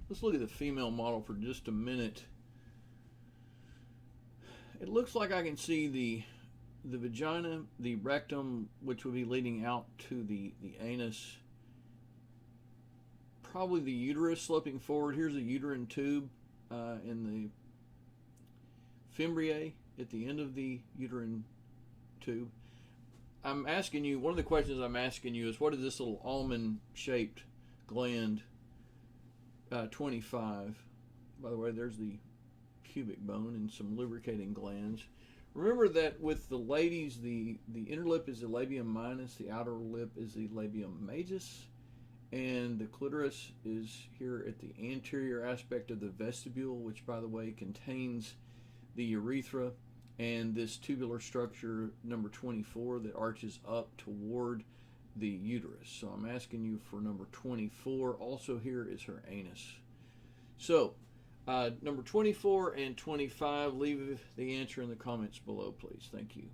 Let's look at the female model for just a minute. It looks like I can see the vagina, the rectum, which would be leading out to the anus, probably the uterus sloping forward. Here's a uterine tube in the fimbriae at the end of the uterine tube. I'm asking you, one of the questions I'm asking you is, what is this little almond-shaped gland 25? By the way, there's the pubic bone and some lubricating glands. Remember that with the ladies, the inner lip is the labium minus, the outer lip is the labium majus, and the clitoris is here at the anterior aspect of the vestibule, which, by the way, contains the urethra and this tubular structure number 24 that arches up toward the uterus. So I'm asking you for number 24. Also here is her anus. So number 24 and 25, leave the answer in the comments below, please. Thank you.